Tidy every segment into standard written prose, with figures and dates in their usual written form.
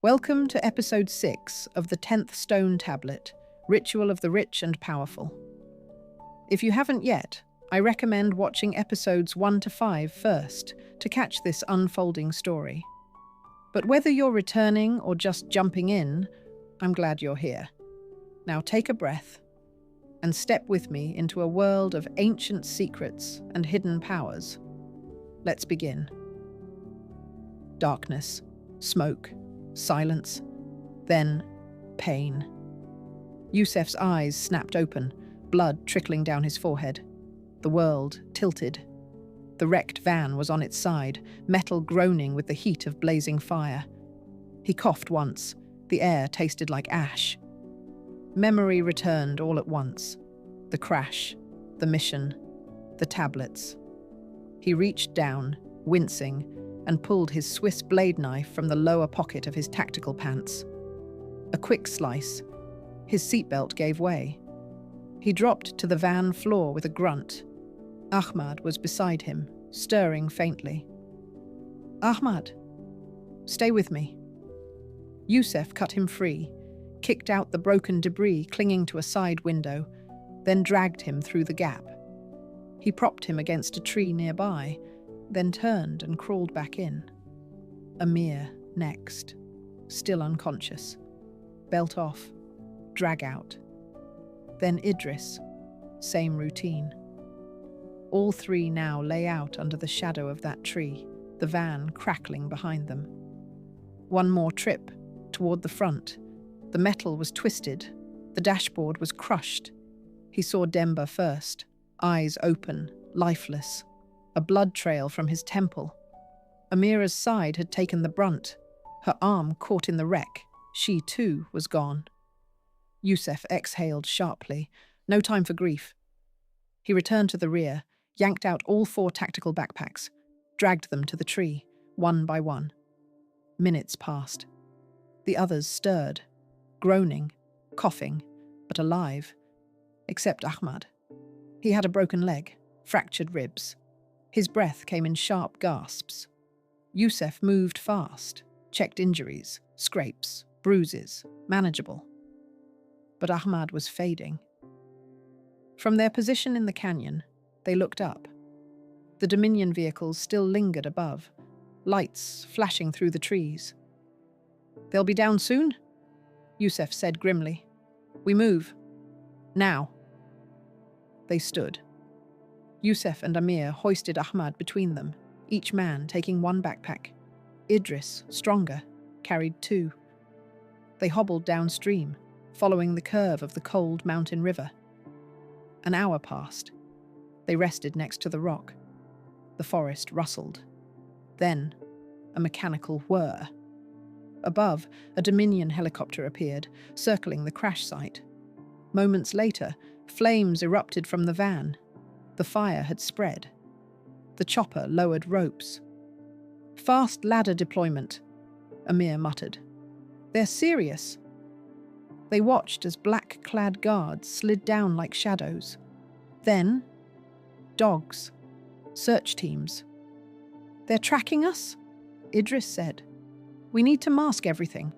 Welcome to episode 6 of the 10th Stone Tablet, Ritual of the Rich and Powerful. If you haven't yet, I recommend watching episodes 1 to 5 first to catch this unfolding story. But whether you're returning or just jumping in, I'm glad you're here. Now take a breath and step with me into a world of ancient secrets and hidden powers. Let's begin. Darkness, smoke, silence, then pain. Yousef's eyes snapped open, blood trickling down his forehead. The world tilted. The wrecked van was on its side, metal groaning with the heat of blazing fire. He coughed once. The air tasted like ash. Memory returned all at once. The crash, the mission, the tablets. He reached down, wincing, and pulled his Swiss blade knife from the lower pocket of his tactical pants. A quick slice. His seatbelt gave way. He dropped to the van floor with a grunt. Ahmad was beside him, stirring faintly. "Ahmad, stay with me." Yousef cut him free, kicked out the broken debris clinging to a side window, then dragged him through the gap. He propped him against a tree nearby, then turned and crawled back in. Amir next, still unconscious. Belt off, drag out. Then Idris, same routine. All three now lay out under the shadow of that tree, the van crackling behind them. One more trip, toward the front. The metal was twisted, the dashboard was crushed. He saw Demba first, eyes open, lifeless. A blood trail from his temple. Amira's side had taken the brunt. Her arm caught in the wreck. She, too, was gone. Yousef exhaled sharply. No time for grief. He returned to the rear, yanked out all 4 tactical backpacks, dragged them to the tree, one by one. Minutes passed. The others stirred, groaning, coughing, but alive. Except Ahmad. He had a broken leg, fractured ribs. His breath came in sharp gasps. Yousef moved fast, checked injuries, scrapes, bruises, manageable. But Ahmad was fading. From their position in the canyon, they looked up. The Dominion vehicles still lingered above, lights flashing through the trees. "They'll be down soon?" Yousef said grimly. "We move. Now." They stood. Yousef and Amir hoisted Ahmad between them, each man taking one backpack. Idris, stronger, carried 2. They hobbled downstream, following the curve of the cold mountain river. An hour passed. They rested next to the rock. The forest rustled. Then, a mechanical whir. Above, a Dominion helicopter appeared, circling the crash site. Moments later, flames erupted from the van. The fire had spread. The chopper lowered ropes. "Fast ladder deployment," Amir muttered. "They're serious." They watched as black-clad guards slid down like shadows. Then, dogs. Search teams. "They're tracking us?" Idris said. "We need to mask everything."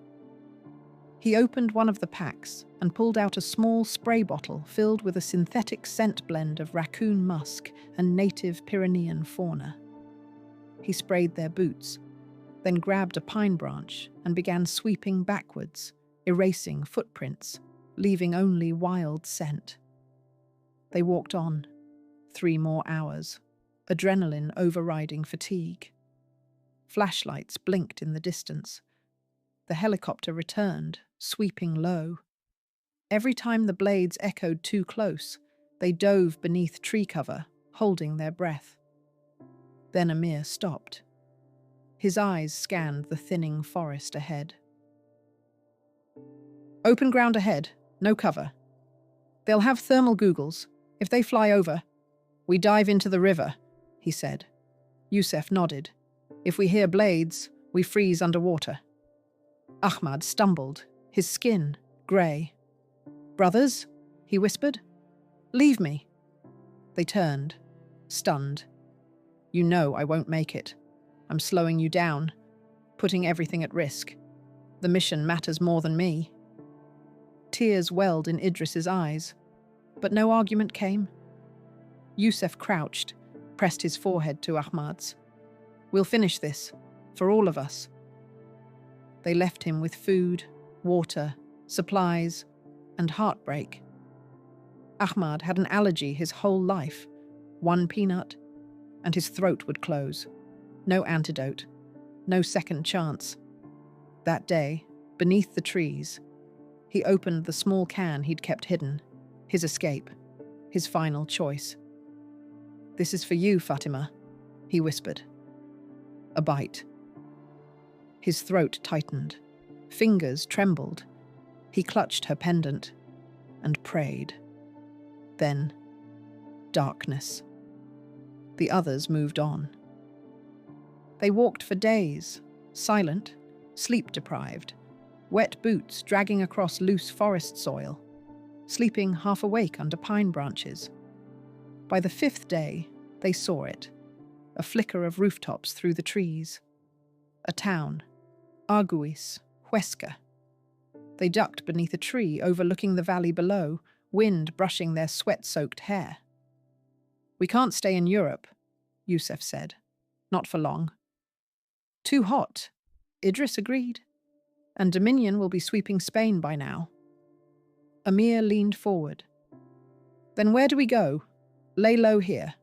He opened one of the packs and pulled out a small spray bottle filled with a synthetic scent blend of raccoon musk and native Pyrenean fauna. He sprayed their boots, then grabbed a pine branch and began sweeping backwards, erasing footprints, leaving only wild scent. They walked on. 3 more hours, adrenaline overriding fatigue. Flashlights blinked in the distance. The helicopter returned, sweeping low. Every time the blades echoed too close, they dove beneath tree cover, holding their breath. Then Amir stopped. His eyes scanned the thinning forest ahead. "Open ground ahead, no cover. They'll have thermal googles. If they fly over, we dive into the river," he said. Yousef nodded. "If we hear blades, we freeze underwater." Ahmad stumbled, his skin grey. "Brothers," he whispered, "leave me." They turned, stunned. "You know I won't make it. I'm slowing you down, putting everything at risk." The mission matters more than me. Tears welled in Idris's eyes, but no argument came. Yousef crouched, pressed his forehead to Ahmad's. We'll finish this, for all of us. They left him with food, water, supplies, and heartbreak. Ahmad had an allergy his whole life, one peanut, and his throat would close. No antidote, no second chance. That day, beneath the trees, he opened the small can he'd kept hidden, his escape, his final choice. "This is for you, Fatima," he whispered. A bite. His throat tightened, fingers trembled. He clutched her pendant and prayed. Then, darkness. The others moved on. They walked for days, silent, sleep-deprived, wet boots dragging across loose forest soil, sleeping half awake under pine branches. By the 5th day, they saw it, a flicker of rooftops through the trees. A town, Arguis, Huesca. They ducked beneath a tree overlooking the valley below, wind brushing their sweat-soaked hair. "We can't stay in Europe," Yousef said. "Not for long." "Too hot," Idris agreed. "And Dominion will be sweeping Spain by now." Amir leaned forward. "Then where do we go? Lay low here?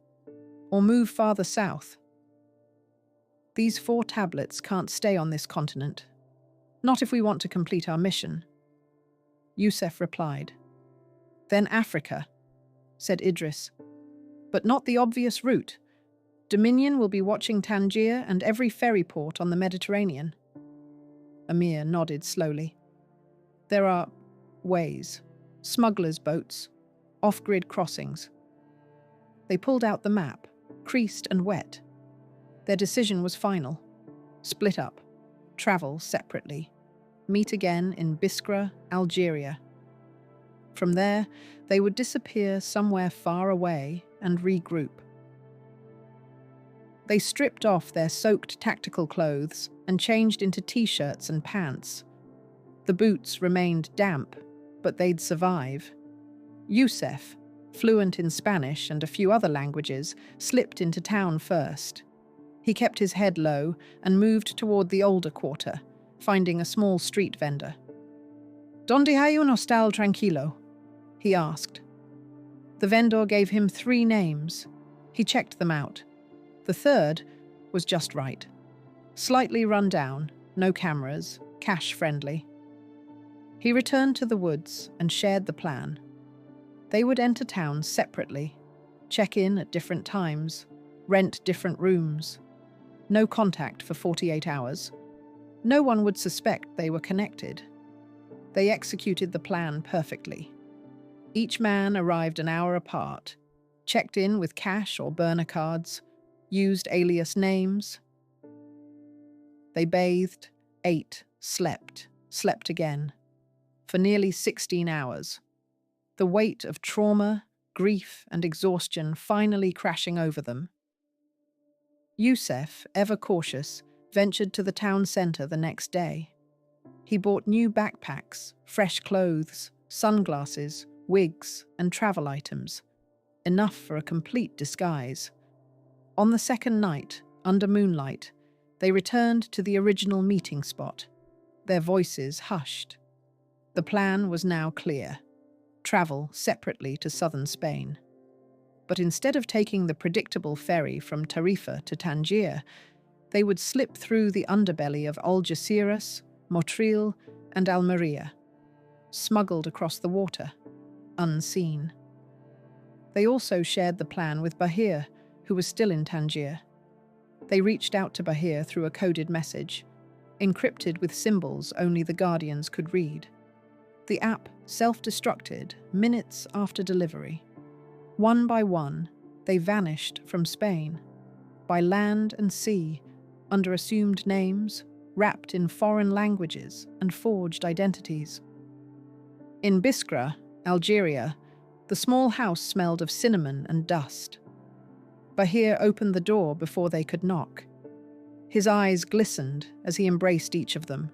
Or move farther south?" "These 4 tablets can't stay on this continent. Not if we want to complete our mission," Yousef replied. "Then Africa," said Idris. "But not the obvious route. Dominion will be watching Tangier and every ferry port on the Mediterranean." Amir nodded slowly. "There are ways, smugglers' boats, off-grid crossings." They pulled out the map, creased and wet. Their decision was final. Split up, travel separately, meet again in Biskra, Algeria. From there, they would disappear somewhere far away and regroup. They stripped off their soaked tactical clothes and changed into t-shirts and pants. The boots remained damp, but they'd survive. Yousef, fluent in Spanish and a few other languages, slipped into town first. He kept his head low and moved toward the older quarter, finding a small street vendor. "Donde hay un hostal tranquilo?" he asked. The vendor gave him 3 names. He checked them out. The third was just right. Slightly run down, no cameras, cash-friendly. He returned to the woods and shared the plan. They would enter town separately, check in at different times, rent different rooms. No contact for 48 hours. No one would suspect they were connected. They executed the plan perfectly. Each man arrived an hour apart, checked in with cash or burner cards, used alias names. They bathed, ate, slept again, for nearly 16 hours. The weight of trauma, grief, and exhaustion finally crashing over them. Yousef, ever cautious, ventured to the town centre the next day. He bought new backpacks, fresh clothes, sunglasses, wigs, and travel items, enough for a complete disguise. On the second night, under moonlight, they returned to the original meeting spot, their voices hushed. The plan was now clear: travel separately to southern Spain. But instead of taking the predictable ferry from Tarifa to Tangier, they would slip through the underbelly of Algeciras, Motril, and Almeria, smuggled across the water, unseen. They also shared the plan with Bahir, who was still in Tangier. They reached out to Bahir through a coded message, encrypted with symbols only the Guardians could read. The app self-destructed minutes after delivery. One by one, they vanished from Spain, by land and sea, under assumed names, wrapped in foreign languages and forged identities. In Biskra, Algeria, the small house smelled of cinnamon and dust. Bahir opened the door before they could knock. His eyes glistened as he embraced each of them.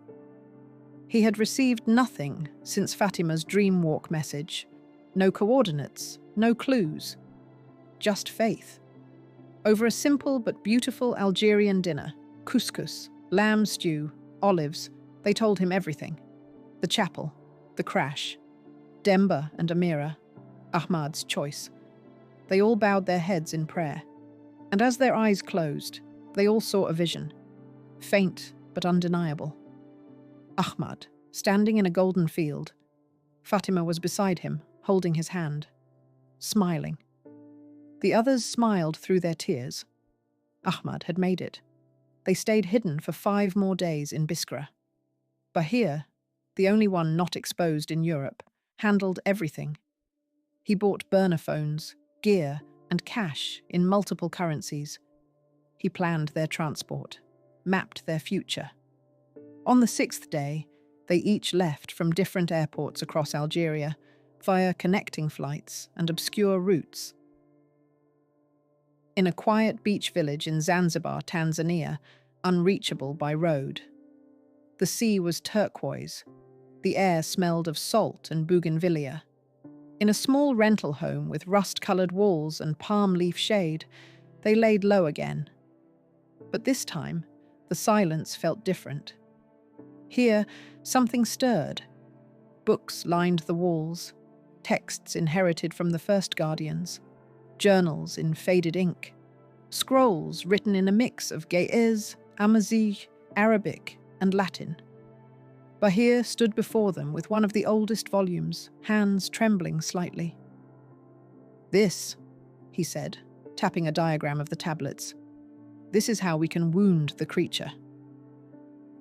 He had received nothing since Fatima's dream walk message. No coordinates, no clues, just faith. Over a simple but beautiful Algerian dinner, couscous, lamb stew, olives, they told him everything. The chapel, the crash, Demba and Amira, Ahmad's choice. They all bowed their heads in prayer. And as their eyes closed, they all saw a vision, faint but undeniable. Ahmad, standing in a golden field. Fatima was beside him, holding his hand, smiling. The others smiled through their tears. Ahmad had made it. They stayed hidden for 5 more days in Biskra. Bahir, the only one not exposed in Europe, handled everything. He bought burner phones, gear, and cash in multiple currencies. He planned their transport, mapped their future. On the 6th day, they each left from different airports across Algeria via connecting flights and obscure routes. In a quiet beach village in Zanzibar, Tanzania, unreachable by road. The sea was turquoise. The air smelled of salt and bougainvillea. In a small rental home with rust-coloured walls and palm leaf shade, they laid low again. But this time, the silence felt different. Here, something stirred. Books lined the walls, texts inherited from the first guardians, journals in faded ink, scrolls written in a mix of Ge'ez, Amazigh, Arabic, and Latin. Bahir stood before them with one of the oldest volumes, hands trembling slightly. "This," he said, tapping a diagram of the tablets. "This is how we can wound the creature."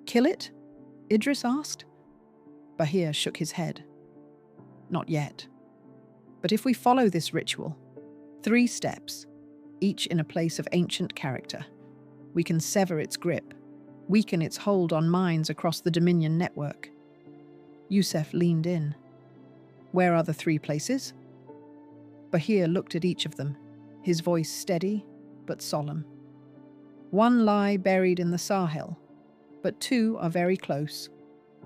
"Kill it?" Idris asked. Bahir shook his head. "Not yet. But if we follow this ritual, 3 steps, each in a place of ancient character, we can sever its grip, weaken its hold on minds across the Dominion network." Yousef leaned in. "Where are the 3 places?" Bahir looked at each of them, his voice steady but solemn. "1 lie buried in the Sahel, but 2 are very close.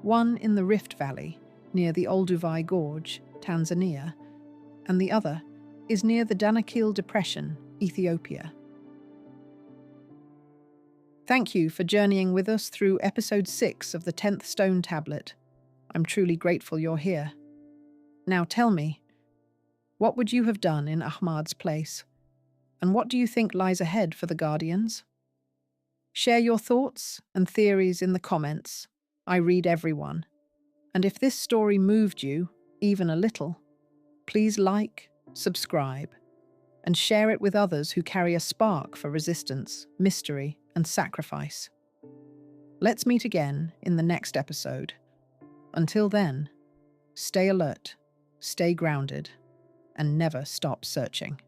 1 in the Rift Valley, near the Olduvai Gorge, Tanzania, and the other is near the Danakil Depression, Ethiopia." Thank you for journeying with us through episode 6 of the 10th Stone Tablet. I'm truly grateful you're here. Now tell me, what would you have done in Ahmad's place? And what do you think lies ahead for the Guardians? Share your thoughts and theories in the comments. I read everyone. And if this story moved you, even a little, please like, subscribe, and share it with others who carry a spark for resistance, mystery, and sacrifice. Let's meet again in the next episode. Until then, stay alert, stay grounded, and never stop searching.